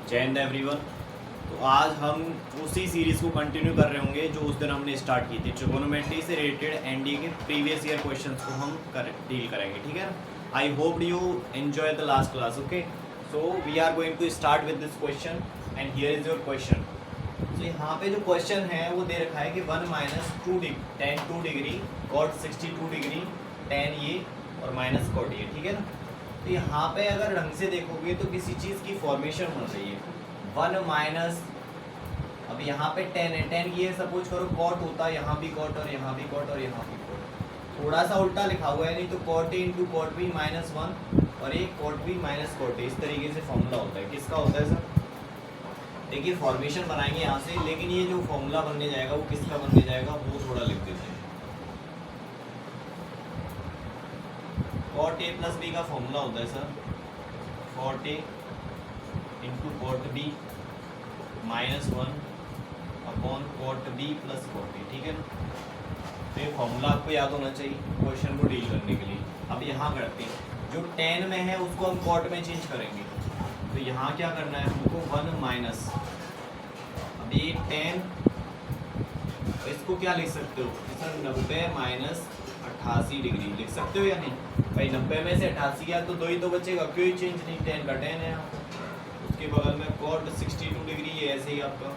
जय हिंद एवरीवन। तो आज हम उसी सीरीज़ को कंटिन्यू कर रहे होंगे जो उस दिन हमने स्टार्ट की थी। ट्रिगोनोमेट्री से रिलेटेड एनडीए के प्रीवियस ईयर क्वेश्चंस को हम डील करेंगे, ठीक है। I hope you enjoy the last class. Okay, so we are going to start with this question and here is your question. तो यहाँ पे जो क्वेश्चन है वो दे रखा है कि 1 minus 2 degree cot 62 degree tan ये और माइनस कॉट ये, ठीक है ना। तो यहाँ पे अगर ढंग से देखोगे तो किसी चीज़ की फॉर्मेशन बन रही है 1 माइनस, अब यहाँ पे tan है, tan ये सपोज करो कॉट होता है, यहाँ भी कॉट और यहाँ भी कॉट और यहाँ भी कॉट, थोड़ा सा उल्टा लिखा हुआ है, नहीं तो cot A into cot B minus 1 और एक cot B minus cot A, इस तरीके से फॉर्मूला होता है। किसका होता है सर? देखिए फॉर्मेशन बनाएंगे यहाँ से, लेकिन ये जो फॉर्मूला बनने जाएगा वो किसका बनने जाएगा वो थोड़ा लिख देते हैं। कॉट ए प्लस बी का फॉर्मूला होता है sir cot A into cot B minus 1 upon cot B plus cot A, ठीक है ना। तो ये फॉर्मूला आपको याद होना चाहिए क्वेश्चन को डील करने के लिए। अब यहाँ करते हैं, जो tan में है उसको हम कॉट में चेंज करेंगे। तो यहाँ क्या करना है हमको 1 माइनस, अब ये tan, इसको क्या लिख सकते हो सर 90 माइनस 88 डिग्री लिख सकते हो या नहीं भाई? 90 में से 88 गया तो 2 ही तो बचेगा, क्यों ही चेंज नहीं, tan का tan है यहाँ पे। उसके बगल में कॉट 62 डिग्री ये ऐसे ही आपका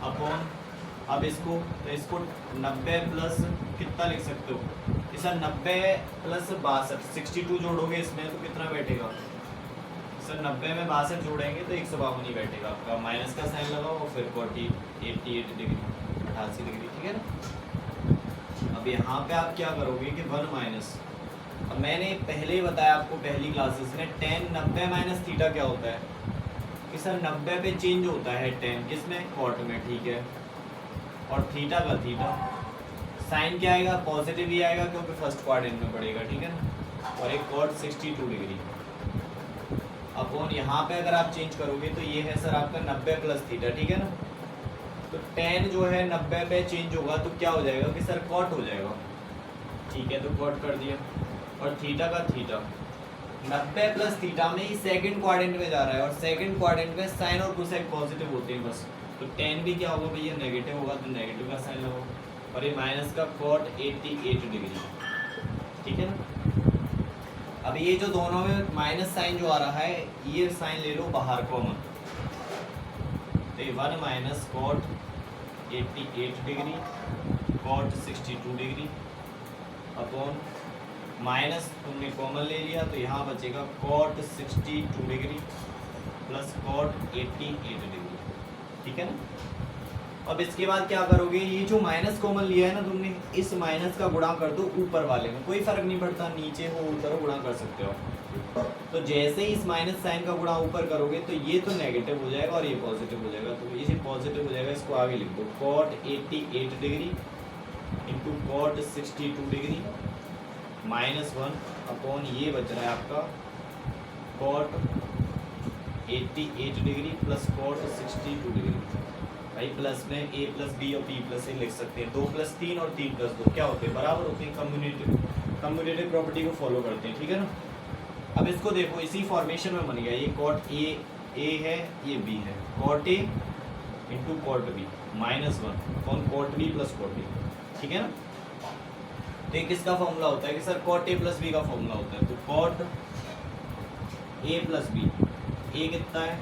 अपॉन, अब इसको 90 प्लस कितना लिख सकते हो सर 90 प्लस 62, 62 जोड़ोगे इसमें तो कितना बैठेगा सर? 90 में 62 जोड़ेंगे तो 152 ही बैठेगा आपका, माइनस का साइन लगाओ और फिर 88 डिग्री 88 डिग्री, ठीक है ना। अब यहाँ पे आप क्या करोगे कि 1 माइनस, अब मैंने पहले ही बताया आपको पहली क्लासेस में tan 90 माइनस थीटा क्या होता है कि सर 90 पे चेंज होता है tan किसमें? कॉट में, ठीक है। और थीटा का थीटा साइन क्या आएगा? पॉजिटिव ही आएगा क्योंकि फर्स्ट क्वाड्रेंट में पड़ेगा, ठीक है ना। और एक कॉट 62 डिग्री अपॉन यहाँ पे अगर आप चेंज करोगे तो ये है सर आपका 90 प्लस थीटा, ठीक है ना। तो tan जो है 90 पे चेंज होगा तो क्या हो जाएगा कि सर कॉट हो जाएगा, ठीक है। तो कॉट कर दिया। और थीटा का थीटा 90 प्लस थीटा में ही सेकंड क्वाड्रेंट में जा रहा है और सेकंड क्वाड्रेंट में साइन और कोसाइन पॉजिटिव होते हैं बस। तो tan भी क्या होगा भैया? नेगेटिव होगा, तो नेगेटिव का साइन लगाओ। और ये माइनस का कॉट 88 डिग्री, ठीक है ना। अब ये जो दोनों में माइनस साइन जो आ रहा है ये साइन ले लो बाहर कॉमन, तो 1 minus cot 88 degree cot 62 degree upon minus तुमने कॉमन ले लिया तो यहाँ बचेगा cot 62 degree plus cot 88 degree, ठीक है ना। अब इसके बाद क्या करोगे, ये जो माइनस कॉमन लिया है ना तुमने, इस माइनस का गुणा कर दो ऊपर वाले में, कोई फर्क नहीं पड़ता, नीचे हो ऊपर हो गुणा कर सकते हो। तो जैसे ही इस माइनस साइन का गुणा ऊपर करोगे तो ये तो नेगेटिव हो जाएगा और ये पॉजिटिव हो जाएगा। तो ये पॉजिटिव हो जाएगा, इसको आगे लिख दो cot 88 degree into cot 62 degree minus 1 upon ये बच रहा है आपका cot 88 degree plus cot 62 degree. भाई प्लस में a प्लस बी और p प्लस ए लिख सकते हैं। 2 प्लस 3 और 3 प्लस 2 क्या होते हैं? बराबर होते हैं। कम्यूटेटिव प्रॉपर्टी को फॉलो करते हैं, ठीक है ना। अब इसको देखो इसी फॉर्मेशन में बन गया, ये कॉट ए है, ये b है, cot A into cot B minus 1 upon cot B plus cot B, ठीक है ना। तो ये किसका फॉर्मूला होता है कि sir cot A plus B का फॉर्मूला होता है। तो cot A plus B, A कितना है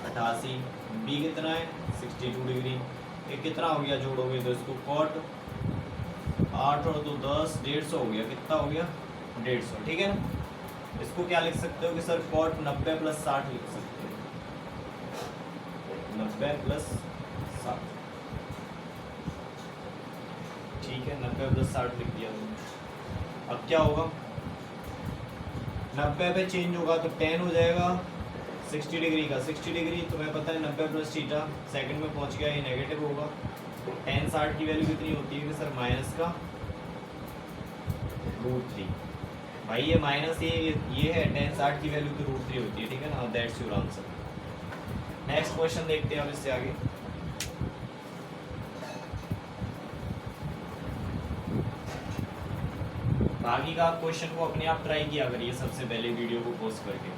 88, बी कितना है 62 डिग्री, ये कितना हो गया जोड़ोगे तो इसको कॉट 8 और 2 10 150 हो गया, कितना हो गया 150, ठीक है ना। इसको क्या लिख सकते हो कि सर कॉट 90 प्लस 60 लिख सकते हो, 90 प्लस 60, ठीक है। 90 प्लस 60 लिख दिया तुमने। अब क्या होगा 90 पे चेंज होगा तो tan हो जाएगा 60 डिग्री का, 60 डिग्री तुम्हें पता है 90 प्लस थीटा सेकंड में पहुंच गया, ये नेगेटिव होगा। तो tan 60 की वैल्यू कितनी होती है कि सर माइनस का √3। भाई ये माइनस ये है, tan 60 की वैल्यू तो √3 होती है, ठीक है ना। That's your answer. Next question देखते हैं अब इससे आगे। बाकी का क्वेश्चन को अपने आप ट्राई किया करिए सबसे पहले वीडियो को पॉज करके।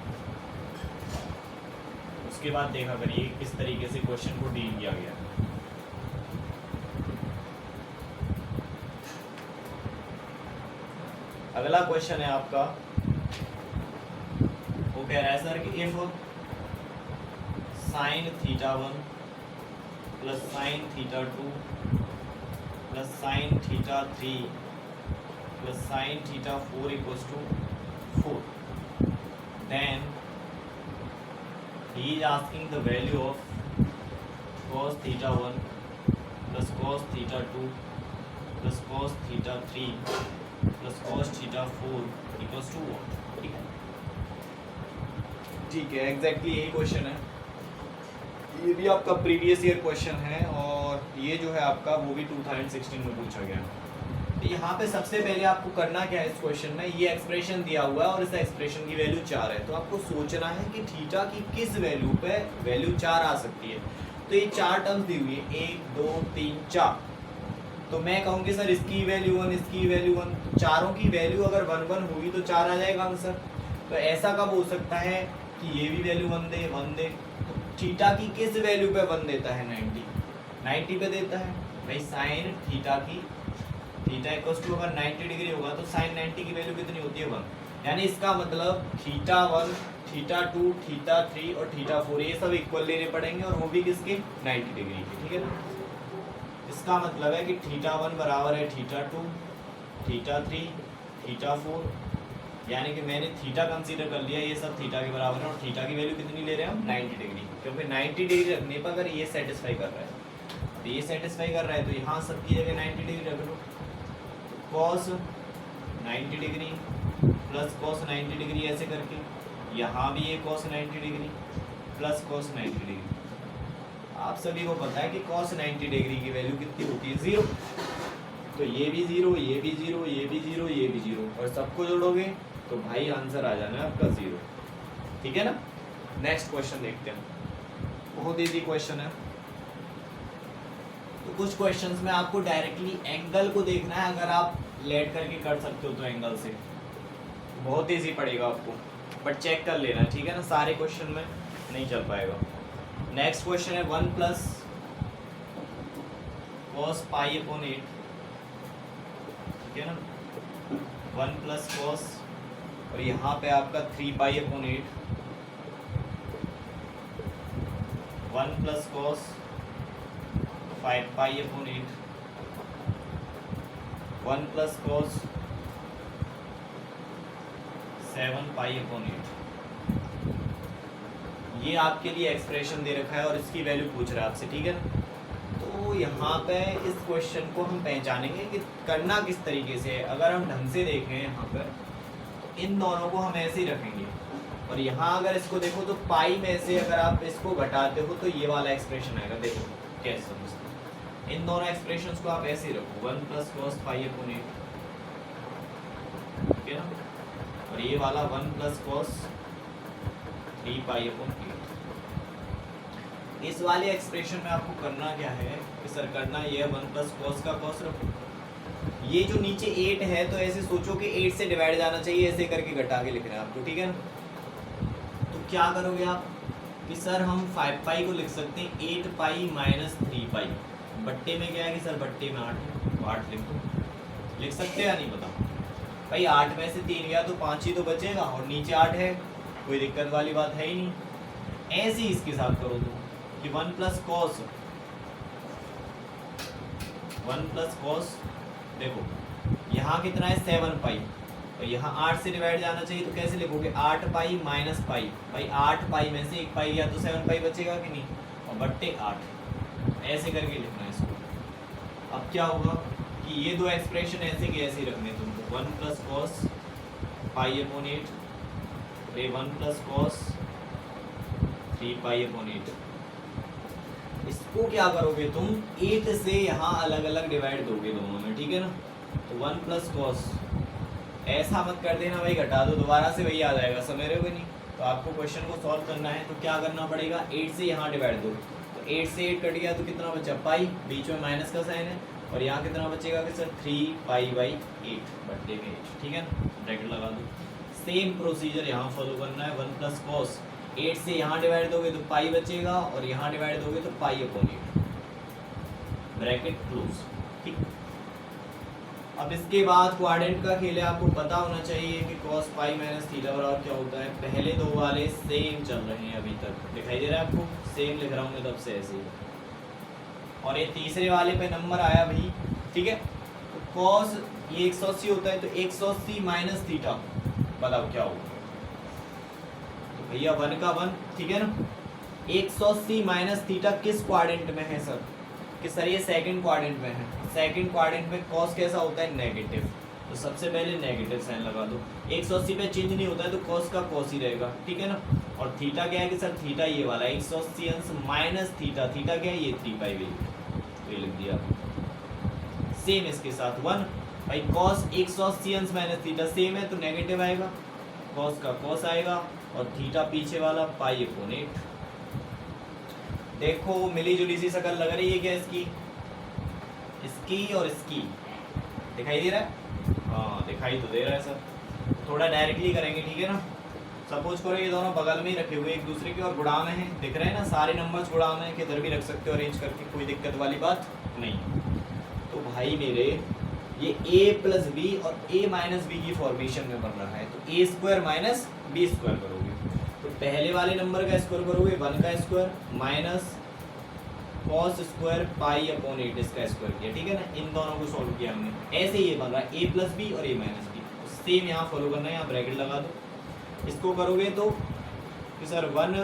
उसके बाद देखा करिए किस तरीके से क्वेश्चन को डील किया गया। अगला क्वेश्चन है आपका, वो कह रहा है सर कि if sine theta 1 plus sine theta 2 plus sine theta 3 plus sine theta 4 equals to 4, then he is asking the value of cos theta 1 plus cos theta 2 plus cos theta 3 plus cos theta 4 equals to what? ठीक है, exactly यही question है। ये भी आपका previous year question है और ये जो है आपका वो भी 2016 में पूछा गया। तो यहाँ पे सबसे पहले आपको करना क्या है इस क्वेश्चन में, ये एक्सप्रेशन दिया हुआ है और इस एक्सप्रेशन की वैल्यू 4 है, तो आपको सोचना है कि थीटा की किस वैल्यू पे वैल्यू 4 आ सकती है। तो ये 4 टर्म्स दी हुई है, 1 2 3 4, तो मैं कहूँगी सर इसकी वैल्यू 1, इसकी वैल्यू 1, चारों की वैल्यू अगर 1 1 होगी तो 4 आ जाएगा आंसर। तो ऐसा कब हो सकता है कि ये भी वैल्यू 1 दे 1 दे, तो थीटा की किस वैल्यू पे 1 देता है? 90 पे देता है भाई। साइन थीटा की थीटा इक्वल्स टू अगर 90 डिग्री होगा तो साइन 90 की वैल्यू कितनी होती है? 1। यानी इसका मतलब थीटा 1, थीटा 2, थीटा 3 और थीटा 4 ये सब इक्वल लेने पड़ेंगे और वो भी किसके? 90 डिग्री के, ठीक है ना। इसका मतलब है कि थीटा 1 बराबर है थीटा 2, थीटा 3, थीटा 4, यानी कि मैंने थीटा कंसीडर कर लिया, ये सब थीटा के बराबर है और थीटा की वैल्यू कितनी ले रहे हैं हम? 90 डिग्री, क्योंकि 90 डिग्री रखने पर अगर ये सेटिस्फाई कर रहा है तो ये सेटिस्फाई कर रहा है तो यहाँ सबकी जगह 90 डिग्री रख लो। Cos 90 degree plus cos 90 degree ऐसे करके, यहाँ भी ये cos 90 degree plus cos 90 degree. आप सभी को पता है कि कॉस 90 डिग्री की वैल्यू कितनी होती है? 0। तो ये भी 0, ये भी 0, ये भी 0, ये भी 0 और सबको जोड़ोगे तो भाई आंसर आ जाना है आपका 0, ठीक है ना। नेक्स्ट क्वेश्चन देखते हैं, बहुत इजी क्वेश्चन है। तो कुछ क्वेश्चंस में आपको डायरेक्टली एंगल को देखना है, अगर आप लेट करके कर सकते हो तो एंगल से बहुत इजी पड़ेगा आपको, बट चेक कर लेना, ठीक है ना। सारे क्वेश्चन में नहीं चल पाएगा। नेक्स्ट क्वेश्चन है 1 प्लस कॉस पाई अपॉन 8, ठीक है ना। 1 प्लस कॉस और यहाँ पे आपका 3 pi upon 8, 1 plus cos 5 pi upon 8, 1 plus cos 7 pi upon 8। ये आपके लिए एक्सप्रेशन दे रखा है और इसकी वैल्यू पूछ रहा है आपसे, ठीक है ना। तो यहाँ पे इस क्वेश्चन को हम पहचानेंगे कि करना किस तरीके से है। अगर हम ढंग से देखें यहाँ पर तो इन दोनों को हम ऐसे ही रखेंगे और यहाँ अगर इसको देखो तो पाई में से अगर आप इसको घटाते हो तो ये वाला एक्सप्रेशन आएगा। देखो कैसे समझते, इन दोनों एक्सप्रेशंस को आप ऐसे ही रखो, 1 प्लस कॉस पाई अपॉन 8, ठीक है ना, और ये वाला 1 प्लस कॉस 3 पाई अपॉन 8। इस वाले एक्सप्रेशन में आपको करना क्या है कि सर करना ये है 1 प्लस कॉस का कॉस रखो, ये जो नीचे 8 है तो ऐसे सोचो कि 8 से डिवाइड जाना चाहिए, ऐसे करके घटा के लिखना है आपको, ठीक है ना। तो क्या करोगे आप कि सर हम 5 पाई को लिख सकते हैं 8 पाई माइनस 3 पाई, बट्टे में क्या है कि सर बट्टे में 8 है तो 8 लिख दो। लिख सकते हैं या नहीं बताओ भाई, 8 में से 3 गया तो 5 ही तो बचेगा और नीचे 8 है, कोई दिक्कत वाली बात है ही नहीं। ऐसे ही इसके साथ करो तुम कि 1 प्लस कॉस, देखो यहाँ कितना है 7 पाई और यहाँ 8 से डिवाइड जाना चाहिए, तो कैसे लिखोगे 8 पाई माइनस पाई, भाई 8 पाई में से 1 पाई गया तो 7 पाई बचेगा कि नहीं, और बट्टे 8, ऐसे करके लिखना है इसको। अब क्या होगा कि ये दो एक्सप्रेशन ऐसे के ऐसे ही रखने तुमको, 1 plus cos pi upon 8, 1 plus cos 3 pi upon 8। इसको क्या करोगे तुम 8 से यहाँ अलग अलग डिवाइड दोगे दोनों में, ठीक है ना। तो 1 प्लस कॉस, ऐसा मत कर देना भाई घटा दो, दोबारा से वही आ जाएगा, समझ रहे हो कि नहीं। तो आपको क्वेश्चन को सॉल्व करना है तो क्या करना पड़ेगा, 8 से यहाँ डिवाइड दो, तो 8 से 8 कट गया तो कितना बचा पाई, बीच में माइनस का साइन है, और यहाँ कितना बचेगा कि सर 3 पाई बाई 8 बट्टे में 8, ठीक है ना, ब्रैकेट लगा दो। सेम प्रोसीजर यहाँ फॉलो करना है, 1 प्लस कॉस 8 से यहाँ डिवाइड दोगे तो पाई बचेगा और यहाँ डिवाइड दोगे तो पाई अपॉन 8, ब्रैकेट क्लोज। ठीक, अब इसके बाद क्वाड्रेंट का खेल है, आपको पता होना चाहिए कि cos पाई माइनस थीटा बराबर क्या होता है। पहले दो वाले सेम चल रहे हैं, अभी तक दिखाई दे रहा है आपको, सेम लिख रहा हूँ मैं तब से ऐसे ही, और ये तीसरे वाले पे नंबर आया भाई। ठीक है, तो cos ये 180 होता है, तो 180 माइनस थीटा बताओ क्या होगा। तो भैया 1 का 1, ठीक है ना। 180 माइनस थीटा किस क्वाड्रेंट में है सर? कि सर ये सेकंड क्वाड्रेंट में है। सेकंड क्वाड्रेंट में cos कैसा होता है? नेगेटिव। तो सबसे पहले नेगेटिव साइन लगा दो। 180 पे चेंज नहीं होता है तो cos का cos ही रहेगा, ठीक है ना। और थीटा क्या है कि सर थीटा ये वाला 180 अंश माइनस थीटा, थीटा क्या है? ये 3 पाई ये लिख दिया। सेम इसके साथ 1 भाई cos 180 अंश माइनस थीटा सेम है तो नेगेटिव आएगा, cos का cos आएगा और थीटा पीछे वाला पाई अपॉन 8। देखो मिली जुली सी शक्ल लग रही है क्या इसकी? इसकी और इसकी दिखाई दे रहा है? हाँ दिखाई तो दे रहा है सर। थोड़ा डायरेक्टली करेंगे, ठीक है ना। सपोज करो ये दोनों बगल में ही रखे हुए एक दूसरे के और गुणा में हैं, दिख रहे हैं ना सारे नंबर्स गुणा में, किधर भी रख सकते हो अरेंज करके, कोई दिक्कत वाली बात नहीं। तो भाई मेरे ये a प्लस बी और a माइनस बी की फॉर्मेशन में बन रहा है, तो a square minus B square करोगे तो पहले वाले नंबर का स्क्वायर करोगे 1 का square minus cos square pi upon 8 इसका स्क्वायर किया, ठीक है ना। इन दोनों को सॉल्व किया हमने, ऐसे ये बन रहा है a प्लस बी और a माइनस बी। सेम यहाँ फॉलो करना है, यहाँ ब्रैकेट लगा दो। इसको करोगे तो सर 1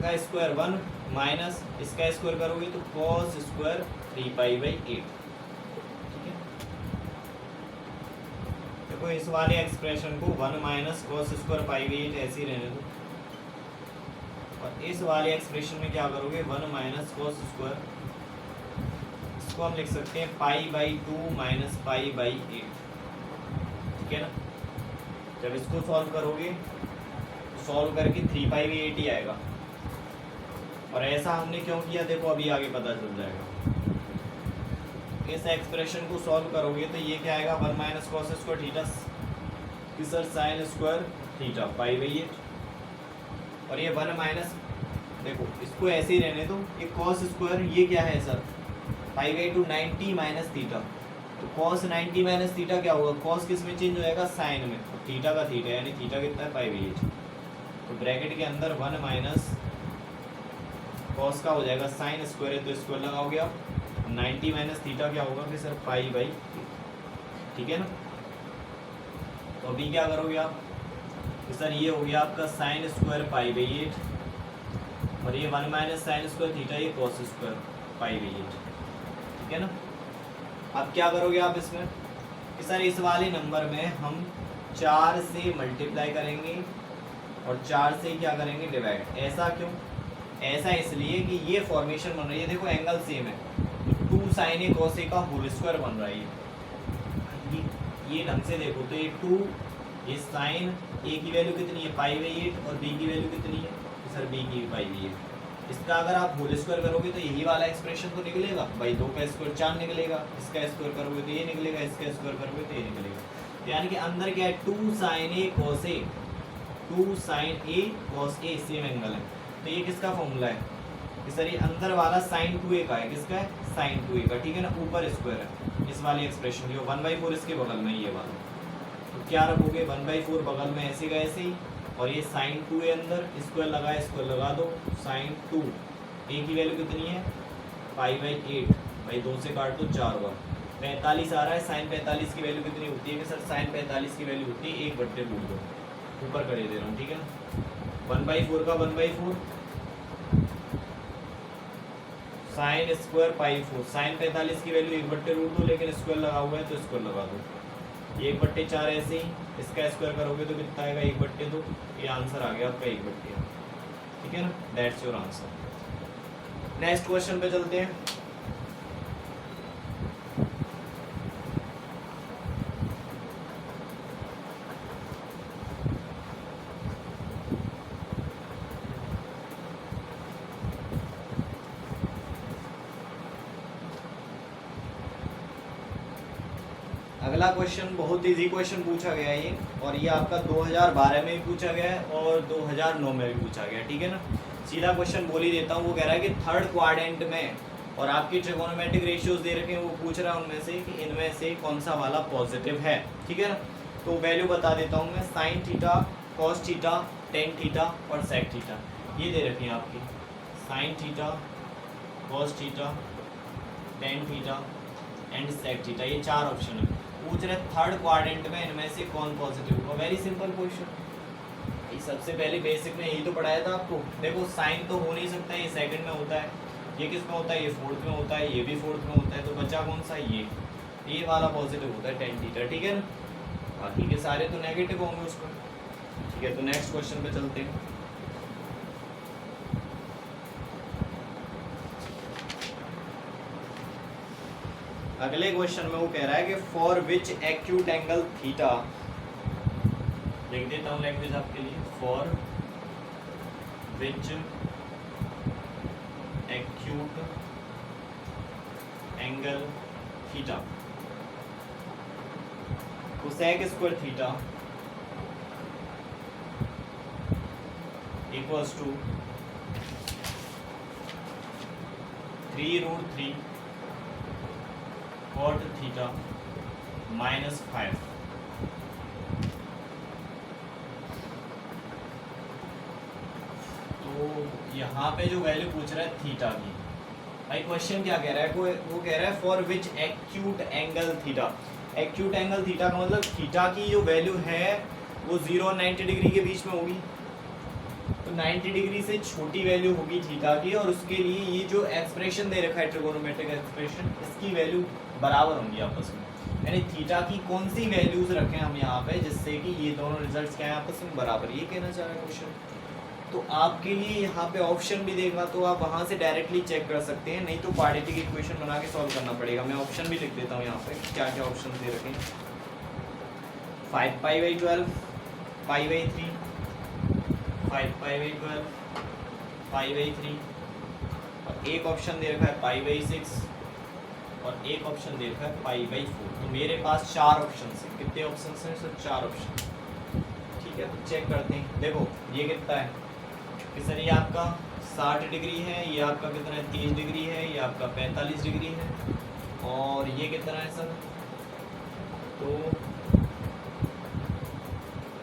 का स्क्वायर 1 माइनस इसका स्क्वायर करोगे तो cos स्क्वायर 3 पाई बाई 8। देखो इस वाले एक्सप्रेशन को 1 minus cos square pi by 8 ऐसे ही रहने दो, और इस वाले एक्सप्रेशन में क्या करोगे 1 माइनस cos स्क्वायर, इसको हम लिख सकते हैं pi by 2 minus pi by 8, ठीक है ना। जब इसको सॉल्व करोगे तो सॉल्व करके 3 पाई बाई 8 ही आएगा। और ऐसा हमने क्यों किया देखो अभी आगे पता चल जाएगा। इस एक्सप्रेशन को सॉल्व करोगे तो ये क्या आएगा 1 minus cos square theta sir sine square theta pi by 8, और ये 1 माइनस देखो इसको ऐसे ही रहने दो, ये कॉस स्क्वायर ये क्या है sir pi by 2 90 minus theta, तो कॉस 90 माइनस थीटा क्या होगा? कॉस किस में चेंज हो जाएगा? साइन में, तो थीटा का थीटा यानी थीटा कितना है? Pi by 8। तो ब्रैकेट के अंदर 1 माइनस कॉस का हो जाएगा साइन स्क्वायर है तो स्क्वायर लगाओगे आप, 90 माइनस थीटा क्या होगा कि सर पाई बाई, ठीक है ना। तो अभी क्या करोगे आप कि सर ये हो गया आपका साइन स्क्वायर पाई बाई 8 और ये 1 माइनस साइन स्क्वायर थीटा ये कॉस स्क्वायर पाई बाई 8, ठीक है ना। अब क्या करोगे आप इसमें कि सर इस वाले नंबर में हम 4 से मल्टीप्लाई करेंगे और 4 से क्या करेंगे? डिवाइड। ऐसा क्यों? ऐसा इसलिए कि ये फॉर्मेशन बन रही है, देखो एंगल सेम है, 2 साइन ए कॉस ए का होल स्क्वायर बन रहा है। ये ढंग से देखो तो ये 2 ये साइन ए की वैल्यू कितनी है? पाई बाई 8 और बी की वैल्यू कितनी है? तो सर बी की पाई बाई 8। इसका अगर आप होल स्क्वायर करोगे तो यही वाला एक्सप्रेशन तो निकलेगा भाई, 2 का स्क्वायर 4 निकलेगा, इसका स्क्वायर करोगे तो ये निकलेगा, इसका स्क्वायर करोगे तो ये निकलेगा। यानी कि अंदर क्या है 2 sign A cos A, 2 sign A cos A same angle है, तो ये किसका फॉर्मूला है कि सर ये अंदर वाला साइन 2a का है, किसका है? साइन 2a का, ठीक है ना। ऊपर स्क्वायर है इस वाले एक्सप्रेशन जो 1/4 इसके बगल में ये वाला, तो क्या रखोगे 1/4 बगल में ऐसे का ऐसे ही, और ये साइन 2a अंदर स्क्वायर लगाए, स्क्वायर लगा दो, साइन 2 a की वैल्यू कितनी है? पाई बाई 8 भाई 2 से काट दो 4 बार 45 आ रहा है। साइन 45 की वैल्यू कितनी होती है कि सर साइन 45 की वैल्यू होती है 1/2, ऊपर कर दे रहा हूँ, ठीक है ना। 1/4 का 1/4 साइन स्क्वायर पाई 4, साइन 45 की वैल्यू 1/2 लेकिन स्क्वायर लगा हुआ है तो स्क्वायर लगा दो, 1/4 ऐसे ही, इसका स्क्वायर करोगे तो कितना आएगा? 1/2। ये आंसर आ गया आपका 1/2, ठीक है ना। That's your answer. Next question पे चलते हैं। अगला अगला क्वेश्चन बहुत इजी क्वेश्चन पूछा गया है ये, और ये आपका 2012 में भी पूछा गया है और 2009 में भी पूछा गया है, ठीक है ना। सीधा क्वेश्चन बोल ही देता हूँ। वो कह रहा है कि थर्ड क्वाड्रेंट में, और आपकी ट्रिगोनोमेट्रिक रेशियोज दे रखे हैं, वो पूछ रहा है उनमें से कि इनमें से कौन सा वाला पॉजिटिव है, ठीक है ना। तो वैल्यू बता देता हूँ मैं, sine theta, cos theta, tan theta और सेक थीटा, ये दे रखी है आपकी। Sine theta, cos theta, tan theta and sec theta, ये 4 ऑप्शन है। पूछ रहे थर्ड क्वाड्रेंट में इनमें से कौन पॉजिटिव होगा। Very simple question. सबसे पहले बेसिक में यही तो पढ़ाया था आपको। देखो साइन तो हो नहीं सकता, ये सेकंड में होता है, ये किस में होता है, ये फोर्थ में होता है, ये भी फोर्थ में होता है, तो बचा कौन सा, ये वाला पॉजिटिव होता है टेन थीटा, ठीक है ना। बाकी के सारे तो नेगेटिव होंगे उसको, ठीक है। तो नेक्स्ट क्वेश्चन पे चलते हैं। अगले क्वेश्चन में वो कह रहा है कि for which acute angle theta, लिख देता हूँ लैंग्वेज आपके लिए, for which acute angle theta cosec square theta equals to 3√3 cot theta -5। तो यहाँ पे जो वैल्यू पूछ रहा है थीटा की, भाई क्वेश्चन क्या कह रहा है, वो कह रहा है for which acute angle theta. Acute angle theta का मतलब थीटा की जो वैल्यू है वो 0 और 90 डिग्री के बीच में होगी, तो 90 डिग्री से छोटी वैल्यू होगी थीटा की, और उसके लिए ये जो एक्सप्रेशन दे रखा है ट्रिगोनोमेट्रिक एक्सप्रेशन, इसकी वैल्यू बराबर होंगी आपस में। यानी थीटा की कौन सी वैल्यूज रखें हम यहाँ पे जिससे कि ये दोनों रिजल्ट्स क्या है आपस में बराबर, ये कहना चाह रहा है क्वेश्चन। तो आपके लिए यहाँ पे ऑप्शन भी देगा, तो आप वहाँ से डायरेक्टली चेक कर सकते हैं, नहीं तो क्वाड्रेटिक इक्वेशन बना के सॉल्व करना पड़ेगा। मैं ऑप्शन भी लिख देता हूँ यहाँ पे क्या क्या ऑप्शन दे रखे हैं। 5π/12, π/3, 5π/12, π/3, और एक ऑप्शन दे रखा है π/6, और एक ऑप्शन दे रखा है π/4। तो मेरे पास 4 ऑप्शन है। कितने ऑप्शन हैं सर? 4 ऑप्शन, ठीक है। तो चेक करते हैं। देखो ये कितना है कि सर ये आपका 60 डिग्री है, ये आपका कितना है 30 डिग्री है, ये आपका 45 डिग्री है, और ये कितना है सर, तो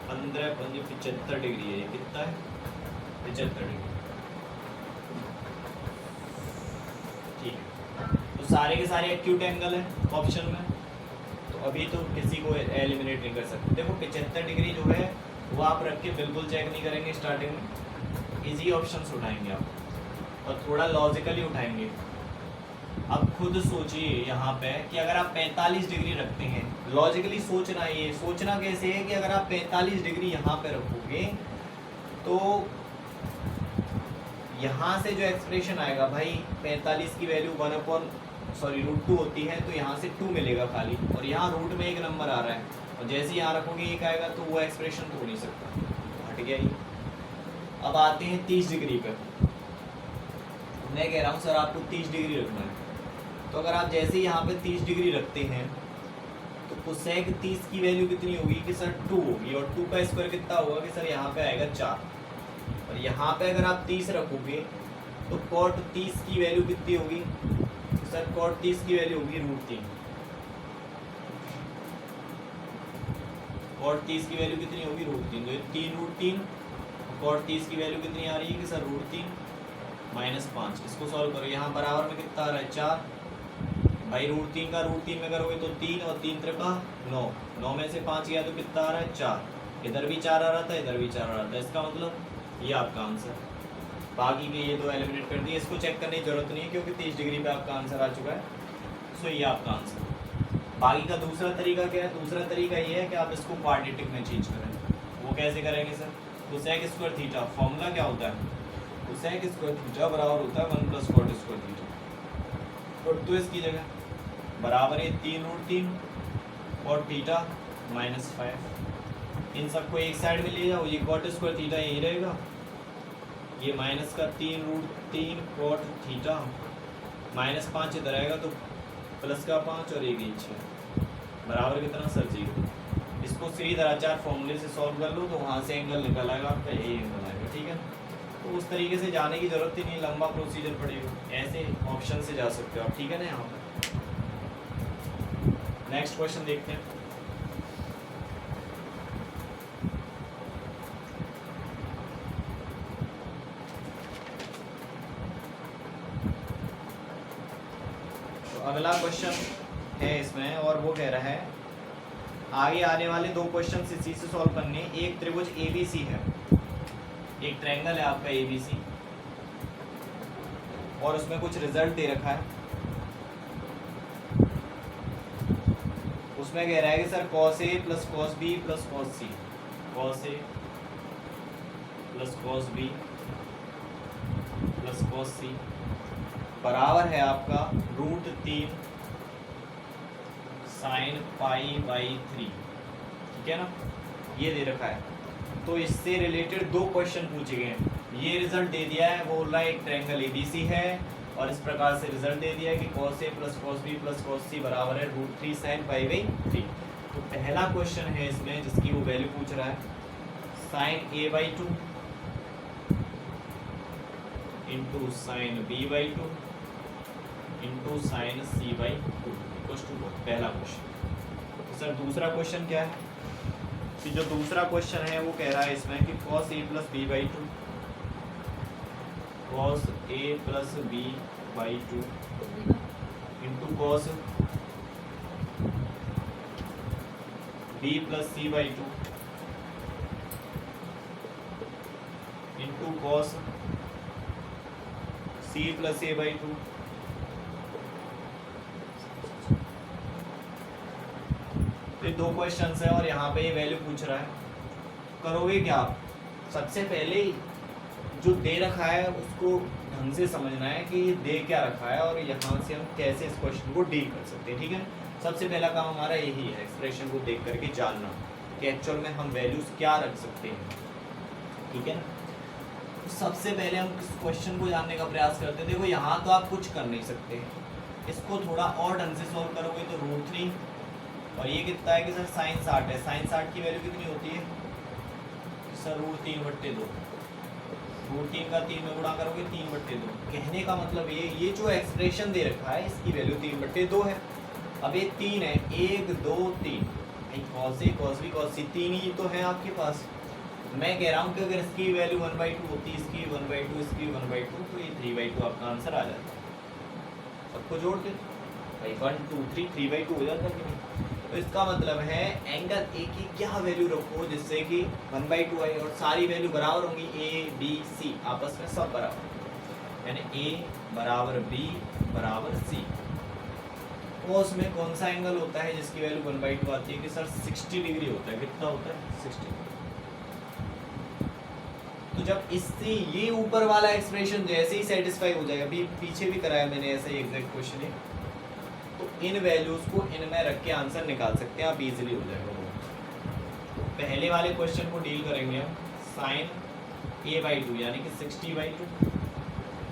75 डिग्री है। ये कितना है? 75 डिग्री, ठीक है। तो सारे के सारे एक्यूट एंगल है ऑप्शन में, तो अभी तो किसी को एलिमिनेट नहीं कर सकते। देखो 75 डिग्री जो है वो आप रख के बिल्कुल चेक नहीं करेंगे स्टार्टिंग में, इजी ऑप्शंस उठाएंगे आप, और थोड़ा लॉजिकली उठाएंगे। अब खुद सोचिए यहाँ पे कि अगर आप 45 डिग्री रखते हैं, लॉजिकली सोचना, ये सोचना कैसे है कि अगर आप 45 डिग्री यहाँ पे रखोगे तो यहाँ से जो एक्सप्रेशन आएगा भाई, 45 की वैल्यू √2 होती है, तो यहाँ से 2 मिलेगा खाली, और यहाँ रूट में एक नंबर आ रहा है, और जैसे यहाँ रखोगे एक आएगा, तो वो एक्सप्रेशन तो हो नहीं सकता, हट गया ये। अब आते हैं 30 डिग्री पे। मैं कह रहा हूँ सर आपको 30 डिग्री रखना है, तो अगर आप जैसे ही यहाँ पे 30 डिग्री रखते हैं तो कोसेक 30 की वैल्यू कितनी होगी कि सर 2 होगी, और 2 का स्क्वायर कितना होगा कि सर यहाँ पे आएगा 4, और यहाँ पे अगर आप 30 रखोगे तो कॉट 30 की वैल्यू कितनी होगी, तो सर कॉट 30 की वैल्यू होगी √3। कॉट 30 की वैल्यू कितनी होगी √3, तो ये 3√3, कॉट 30 की वैल्यू कितनी आ रही है कि सर √3 -5। इसको सॉल्व करो, यहाँ बराबर में कितना आ रहा है 4, भाई √3 का √3 में करोगे तो 3, और 3 × 9, 9 में से 5 गया तो कितना आ रहा है 4, इधर भी 4 आ रहा था, इधर भी 4 आ रहा था, इसका मतलब ये आपका आंसर। बाकी के ये 2 एलिमिनेट कर दिए, इसको चेक करने की जरूरत नहीं है क्योंकि 30 डिग्री पे आपका आंसर आ चुका है, सो ये आपका आंसर। बाकी का दूसरा तरीका क्या है? दूसरा तरीका ये है कि आप इसको क्वाड्रेटिक में चेंज करें। वो कैसे करेंगे sir? Cosec square theta, formula क्या होता है? कोसेक स्क्वायर थीटा बराबर होता है 1 + कॉट स्क्वायर थीटा, और तो इसकी जगह बराबर है 3√3 कॉट थीटा -5। इन सबको एक साइड में ले जाओ, ये कॉट स्क्वायर थीटा यही रहेगा, ये माइनस का 3√3 कॉट थीटा, -5 इधर आएगा तो प्लस का 5 और 1 6, बराबर कितना सर 0। इसको सीधी तरह चार फॉर्मूले से सॉल्व कर लो तो वहाँ से एंगल निकल आएगा आपका, यही एंगल आएगा, ठीक है। तो उस तरीके से जाने की ज़रूरत ही नहीं, लंबा प्रोसीजर पड़ेगा, ऐसे ऑप्शन से जा सकते हो आप, ठीक है ना। यहाँ पर नेक्स्ट क्वेश्चन देखते हैं। तो अगला क्वेश्चन है इसमें, और वो कह रहा है आगे आने वाले दो क्वेश्चन इसी से सॉल्व करने। एक त्रिभुज ABC है, एक ट्रायंगल है आपका ABC, और उसमें कुछ रिजल्ट दे रखा है। उसमें कह रहा है कि sir cos A plus cos B plus cos C, cos A plus cos B plus cos C बराबर है आपका √3 sin π/3, ठीक है ना, ये दे रखा है। तो इससे रिलेटेड दो क्वेश्चन पूछे गए हैं। ये रिजल्ट दे दिया है, वो बोल रहा है एक ट्रायंगल ABC है, और इस प्रकार से रिजल्ट दे दिया है कि cos A plus cos B plus cos C बराबर है √3 sin π/3। तो पहला क्वेश्चन है इसमें जिसकी वो वैल्यू पूछ रहा है, sin A/2 into sin B/2 into sin C/2 equals to पहला क्वेश्चन। तो सर दूसरा क्वेश्चन क्या है, कि जो दूसरा क्वेश्चन है वो कह रहा है इसमें कि cos A plus B/2 cos A plus B/2 into cos B plus C/2 into cos C plus A/2। तो ये दो क्वेश्चंस है और यहाँ पे ये वैल्यू पूछ रहा है। करोगे क्या आप, सबसे पहले जो दे रखा है उसको ढंग से समझना है कि ये दे क्या रखा है और यहाँ से हम कैसे इस क्वेश्चन को डील कर सकते हैं, ठीक है। सबसे पहला काम हमारा यही है, एक्सप्रेशन को देख करके जानना कि एक्चुअल में हम वैल्यूज क्या रख सकते हैं, ठीक है ना। तो सबसे पहले हम इस क्वेश्चन को जानने का प्रयास करते हैं। देखो यहाँ तो आप कुछ कर नहीं सकते, इसको थोड़ा और ढंग से सॉल्व करोगे तो √3, और ये कितना है कि सर sin 60 है, sin 60 की वैल्यू कितनी होती है सर √3/2, √3 का 3 में गुणा करोगे 3/2। कहने का मतलब ये जो एक्सप्रेशन दे रखा है इसकी वैल्यू 3/2 है। अब ये 3 है, 1 2 3, cos A cos B cos C, 3 ही तो है आपके पास। मैं कह रहा हूँ कि अगर इसकी वैल्यू 1/2 होती, इसकी 1/2, इसकी 1/2, तो ये 3/2 आपका आंसर आ जाता है। सबको जोड़ के भाई 1 2 3 3/2 हो जाता है कि नहीं। तो इसका मतलब है एंगल ए की क्या वैल्यू रखो जिससे कि 1/2 आए, और सारी वैल्यू बराबर होंगी, A B C आपस में सब बराबर, यानी A बराबर B बराबर C। cos में कौन सा एंगल होता है जिसकी वैल्यू 1/2 आती है कि सर 60 डिग्री होता है। कितना होता है 60। तो जब इससे ये ऊपर वाला एक्सप्रेशन जैसे ही सेटिस्फाई हो जाएगा, अभी पीछे भी कराया मैंने ऐसा ही एग्जैक्ट क्वेश्चन है, तो इन वैल्यूज को इनमें रख के आंसर निकाल सकते हैं आप, इजीली हो जाएगा वो। तो पहले वाले क्वेश्चन को डील करेंगे हम, sin A/2 यानी कि 60/2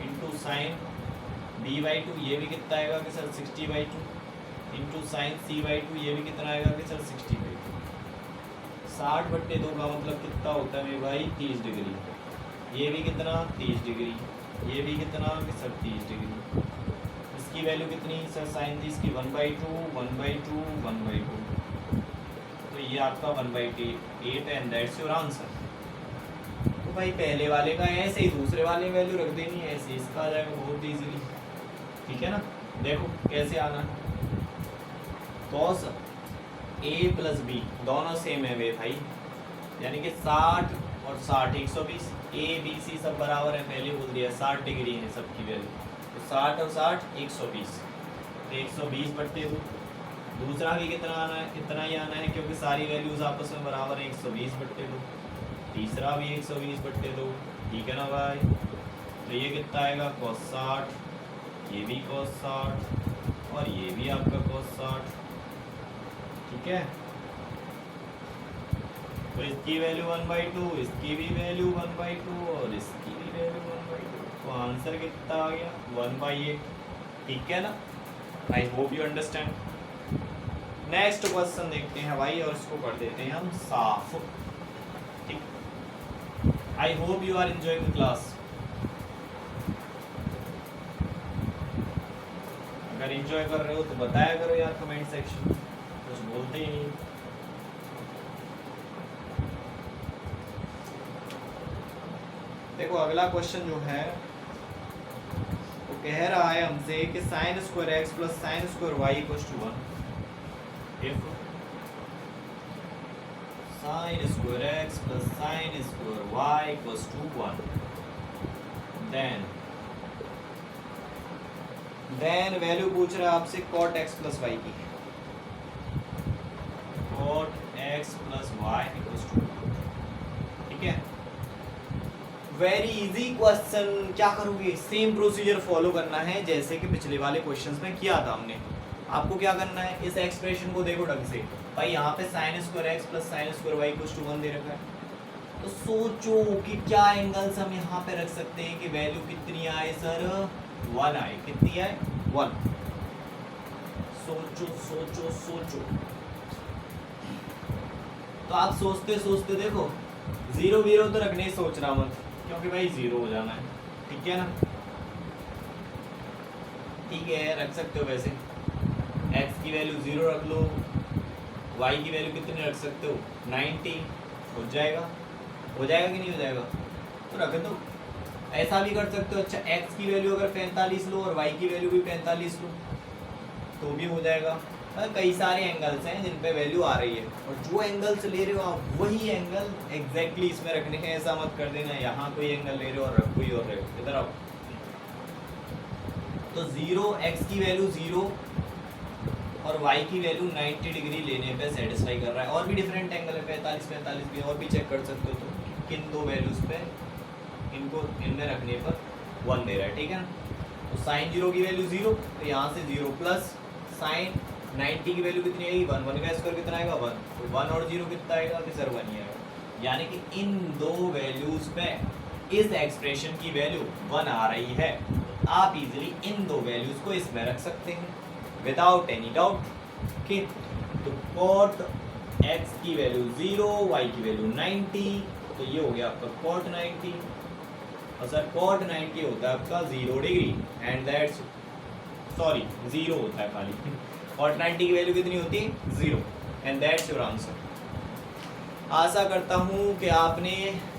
इंटू sin B/2, ये भी कितना आएगा कि सर 60/2 इंटू sin C/2, ये भी कितना आएगा कि सर 60/2। 60/2 का मतलब कितना होता है मेरे भाई 30 डिग्री। ये भी कितना 30 डिग्री, ये भी कितना कि सर 30 डिग्री। इसकी वैल्यू कितनी सर sin 30 की 1/2 1/2 1/2, तो ये आपका 1/8 एंड दैट्स योर आंसर। तो भाई पहले वाले का ऐसे ही दूसरे वाले में वैल्यू रख देनी है, ऐसे इसका आ जाएगा बहुत ईजिली, ठीक है ना। देखो कैसे आना है, cos A प्लस B दोनों सेम है वे भाई, यानी कि 60 और 60 120, A B C सब बराबर है, पहले बोल दिया 60 डिग्री है सबकी वैल्यू, तो 60 और 60 120, तो 120/2। दूसरा भी कितना आना है, कितना ही आना है क्योंकि सारी वैल्यूज आपस में बराबर है 120/2। तीसरा भी 120/2, ठीक है ना भाई। तो ये कितना आएगा cos 60, ये भी cos 60 और ये भी आपका cos 60, ठीक है। तो इसकी वैल्यू 1/2, इसकी भी वैल्यू 1/2 और इसकी भी वैल्यू 1/2, तो आंसर कितना आ गया 1/8, ठीक है ना। आई hope you understand. Next question देखते हैं भाई, और इसको कर देते हैं हम साफ। ठीक, I hope you are enjoying the class. अगर एंजॉय कर रहे हो तो बताया करो यार कमेंट सेक्शन, कुछ बोलते ही नहीं। देखो अगला क्वेश्चन जो है वो कह रहा है हमसे कि sine square X plus sine square Y equals to 1 if sine square X plus sine square Y equals to 1 then value पूछ रहा है आपसे कॉट एक्स प्लस वाई की। Cot X plus Y equals to, ठीक है, very easy question. क्या करोगे, same procedure follow करना है जैसे कि पिछले वाले क्वेश्चंस में किया था हमने। आपको क्या करना है, इस एक्सप्रेशन को देखो ढंग से भाई, यहाँ पे sine square X plus sine square Y equals to 1 दे रखा है, तो सोचो कि क्या एंगल्स हम यहाँ पे रख सकते हैं कि वैल्यू कितनी आए सर, 1 आए। कितनी आए, 1। सोचो सोचो सोचो। तो आप सोचते सोचते देखो 0 0 तो रखने ही सोच रहा मत, क्योंकि भाई 0 हो जाना है, ठीक है ना। ठीक है, रख सकते हो वैसे, x की वैल्यू 0 रख लो, y की वैल्यू कितनी रख सकते हो, 90 हो जाएगा। हो जाएगा कि नहीं हो जाएगा, तो रख दो। ऐसा भी कर सकते हो, अच्छा x की वैल्यू अगर 45 लो और y की वैल्यू भी 45 लो तो भी हो जाएगा। कई सारे एंगल्स हैं जिन पे वैल्यू आ रही है, और जो एंगल्स ले रहे हो आप वही एंगल एग्जैक्टली इसमें रखने हैं। ऐसा मत कर देना यहाँ कोई एंगल ले रहे हो और रख कोई और रहे हो, इधर आओ। तो 0 x की वैल्यू 0 और y की वैल्यू 90 डिग्री लेने पे सेटिस्फाई कर रहा है। और भी डिफरेंट एंगल है, 45 45 भी, और भी चेक कर सकते हो तो किन दो वैल्यूज़ पे इनको इनमें रखने पर 1 दे रहा है, ठीक है ना। तो साइन 0 की वैल्यू 0, तो यहाँ से 0 प्लस साइन 90 की वैल्यू कितनी आएगी, 1 1 का स्क्वायर कितना आएगा, 1। तो 1 और 0 कितना आएगा, कि सर 1 ही आएगा। यानी कि इन दो वैल्यूज़ पे इस एक्सप्रेशन की वैल्यू 1 आ रही है। आप इजीली इन दो वैल्यूज़ को इसमें रख सकते हैं विदाउट एनी डाउट। ओके, तो कॉट x की वैल्यू 0, y की वैल्यू 90, तो ये हो गया आपका कॉट 90। और सर कॉट 90 होता है आपका 0 डिग्री, एंड दैट्स सॉरी 0 होता है खाली, और 90 की वैल्यू कितनी होती है, 0, एंड दैट्स योर आंसर। आशा करता हूँ कि आपने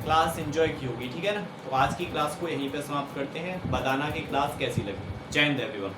क्लास एंजॉय की होगी, ठीक है ना। तो आज की क्लास को यहीं पे समाप्त करते हैं। बताना कि क्लास कैसी लगी। जय हिंद एवरीवन।